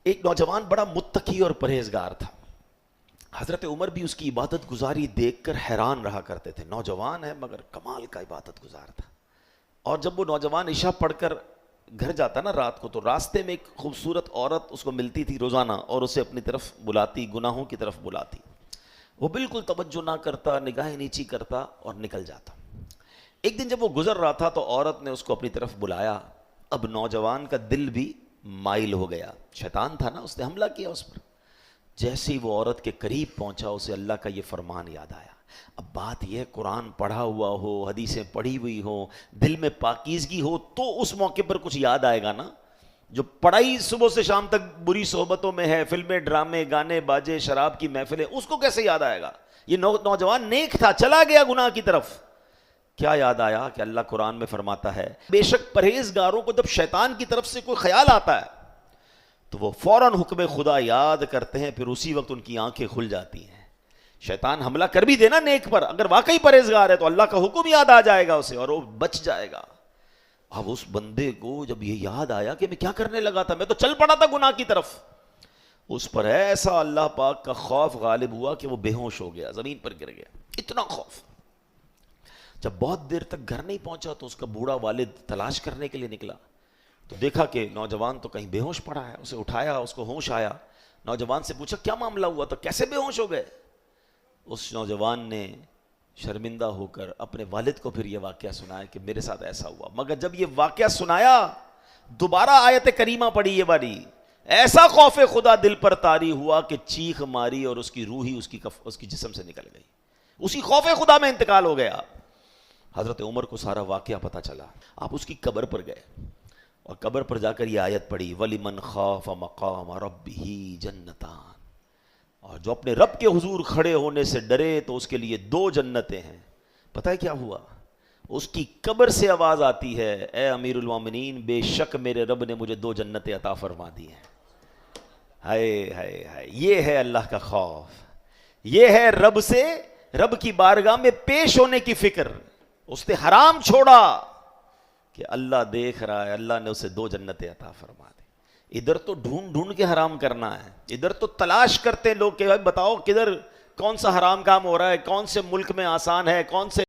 ایک نوجوان بڑا متقی اور پرہیزگار تھا. حضرت عمر بھی اس کی عبادت گزاری دیکھ کر حیران رہا کرتے تھے. نوجوان ہے مگر کمال کا عبادت گزار تھا. اور جب وہ نوجوان عشاء پڑھ کر گھر جاتا نا رات کو، تو راستے میں ایک خوبصورت عورت اس کو ملتی تھی روزانہ اور اسے اپنی طرف بلاتی، گناہوں کی طرف بلاتی. وہ بالکل توجہ نہ کرتا، نگاہیں نیچی کرتا اور نکل جاتا. ایک دن جب وہ گزر رہا تھا تو عورت نے اس کو اپنی طرف بلایا. اب نوجوان کا دل بھی مائل ہو گیا. شیطان تھا نا، اس نے حملہ کیا اس پر. جیسے ہی وہ عورت کے قریب پہنچا اسے اللہ کا یہ فرمان یاد آیا. اب بات یہ ہے، قرآن پڑھا ہوا ہو، حدیثیں پڑھی ہوئی ہو، دل میں پاکیزگی ہو تو اس موقع پر کچھ یاد آئے گا نا. جو پڑھائی صبح سے شام تک بری صحبتوں میں ہے، فلمیں، ڈرامے، گانے باجے، شراب کی محفلیں، اس کو کیسے یاد آئے گا؟ یہ نوجوان نیک تھا، چلا گیا گناہ کی طرف. کیا یاد آیا کہ اللہ قرآن میں فرماتا ہے بے شک پرہیزگاروں کو جب شیطان کی طرف سے کوئی خیال آتا ہے تو وہ فوراً حکم خدا یاد کرتے ہیں، پھر اسی وقت ان کی آنکھیں کھل جاتی ہیں. شیطان حملہ کر بھی دینا نیک پر، اگر واقعی پرہیزگار ہے تو اللہ کا حکم یاد آ جائے گا اسے اور وہ بچ جائے گا. اب اس بندے کو جب یہ یاد آیا کہ میں کیا کرنے لگا تھا، میں تو چل پڑا تھا گناہ کی طرف، اس پر ایسا اللہ پاک کا خوف غالب ہوا کہ وہ بے ہوش ہو گیا، زمین پر گر گیا. اتنا خوف. جب بہت دیر تک گھر نہیں پہنچا تو اس کا بوڑھا والد تلاش کرنے کے لیے نکلا تو دیکھا کہ نوجوان تو کہیں بے ہوش پڑا ہے. اسے اٹھایا، اس کو ہوش آیا. نوجوان سے پوچھا کیا معاملہ ہوا تھا، کیسے بے ہوش ہو گئے؟ اس نوجوان نے شرمندہ ہو کر اپنے والد کو پھر یہ واقعہ سنایا کہ میرے ساتھ ایسا ہوا. مگر جب یہ واقعہ سنایا دوبارہ آیت کریمہ پڑھی یہ والی، ایسا خوف خدا دل پر طاری ہوا کہ چیخ ماری اور اس کی روح ہی اس کی جسم سے نکل گئی. اسی خوف خدا میں انتقال ہو گیا. حضرت عمر کو سارا واقعہ پتہ چلا. آپ اس کی قبر پر گئے اور قبر پر جا کر یہ آیت پڑھی وَلِمَنْ خَافَ مَقَامَ رَبِّهِ جَنَّتَانِ، اور جو اپنے رب کے حضور کھڑے ہونے سے ڈرے تو اس کے لیے 2 جنتیں ہیں. پتہ ہے کیا ہوا؟ اس کی قبر سے آواز آتی ہے اے امیر المومنین، بے شک میرے رب نے مجھے 2 جنتیں عطا فرما دی ہیں. ہائے ہائے ہائے، یہ ہے اللہ کا خوف، یہ ہے رب کی بارگاہ میں پیش ہونے کی فکر. اس نے حرام چھوڑا کہ اللہ دیکھ رہا ہے، اللہ نے اسے 2 جنتیں عطا فرما دی. ادھر تو ڈھونڈ ڈھونڈ کے حرام کرنا ہے، ادھر تو تلاش کرتے لوگ کہ بتاؤ کدھر کون سا حرام کام ہو رہا ہے، کون سے ملک میں آسان ہے، کون سے